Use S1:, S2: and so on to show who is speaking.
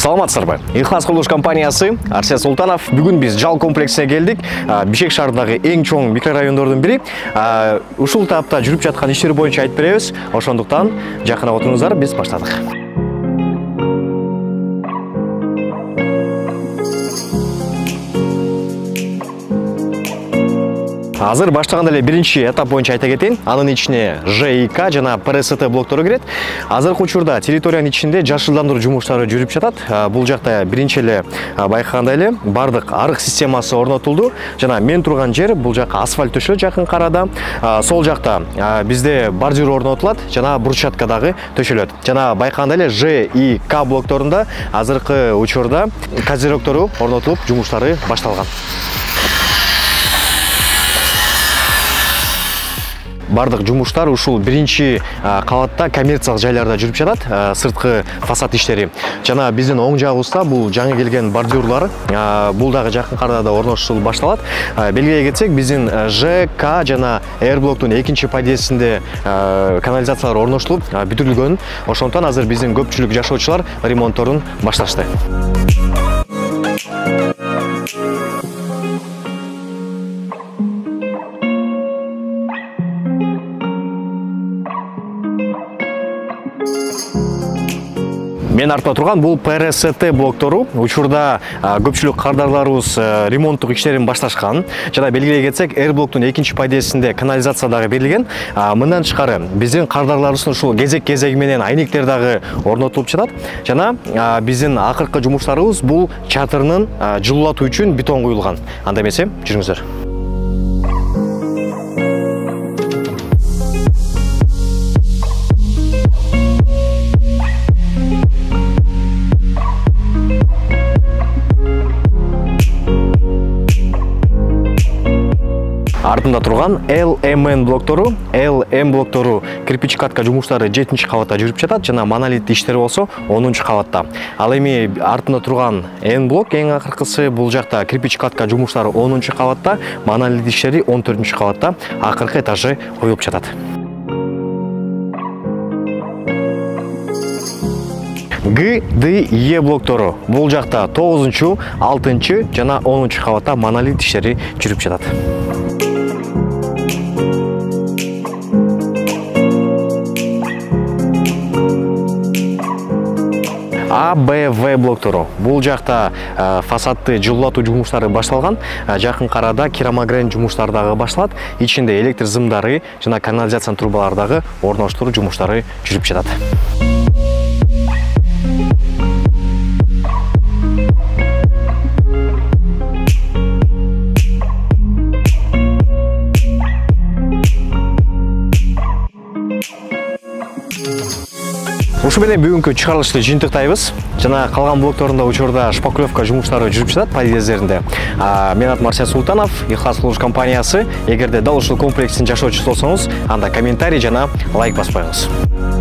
S1: Саламатсыздарбы? Ихлас курулуш компаниясы Арсен Султанов. Бүгүн биз Жал комплексине келдик. Бишкек шаарындагы эң чоң микрорайондордун бири. Ушул таапта жүрүп жаткан иштер боюнча айтып беребиз. Ошондуктан жакыныраак отуруңуздар, биз баштадык. Азыр баштаганда эле биринчи этап боюнча айта кетейин. Анын ичине ЖИК жана ПРСТ блоктору кирет. Азыркы учурда территориянын ичинде жашылдандыруу жумуштары жүрүп жатат. Бул жакта биринчи эле байкагандай эле бардык арык системасы орнотулду. Жана мен турган жер бул жакка асфальт төшөлөт жакын карада. Сол жакта бизде бордюр орнотулат жана брусчатка дагы төшөлөт. Жана байкагандай эле ЖИК блокторунда азыркы учурда козироктору орнотулуп жумуштары башталган. Бардык жумуштар ушул биринчи кабатта коммерциялык жайларда жүрүп жатат, сырткы фасад иштери. Жана биздин оң жагыбызда бул жаңы келген бордюрлар, бул дагы жакын карада орнотулуп башталат. Белгилей кетсек, биздин ЖК жана Р блоктун экинчи подъездинде канализациялар орнотулуп бүтүрүлгөн. Ошондуктан азыр биздин көпчүлүк жашоочулар ремонтторун башташты. Мен артында турган бул ПРСТ блоктору. Учурда көпчүлүк кардарларыбыз ремонттук иштерин башташкан. Жана белгилей кетсек, Р блоктун экинчи подъездинде канализация дагы берилген. Мындан тышкары биздин кардарларыбыздын ушул кезек-кезеги менен айнектер дагы орнотулуп жатат. Жана биздин акыркы жумуштарыбыз бул чатырынын жылуулатуу үчүн бетон куюлган. Анда эмесе, жүрүңүздөр. Артында турган ЛМН блоктору, кирпич кладка жумуштары 7-чи кабатта жүрүп жатат, жана монолит иштери болсо 10-чу кабатта. Ал эми артында турган Н блок эң акыркысы, бул жакта кирпич кладка жумуштары 10-чу кабатта, монолит иштери 14-чү кабатта, акыркы этажы коюлуп жатат. ГДЕ блоктору, бул жакта 9-чу, 6-чы жана 10-чу кабатта монолит иштери жүрүп жатат. АБВ блоктору. Бул жакта фасадты жылуулатуу жумуштары башталган. Жакын карада керамогранит жумуштары дагы башталат. Ичинде электр зымдары жана канализация трубалары дагы орноштуруу жумуштары жүрүп жатат. Ушу менен бүгүнкү чыгарылышты жыйынтыктайбыз. Жана калган блокторунда учурда шпаклевка жумуштары жүрүп жатат подъездеринде. Мен атым Арсен Султанов, Ихлас курулуш компаниясы. Эгерде дал ушул комплекстин жашоочусу болсоңуз, анда комментарий жана лайк баспайсыңыз.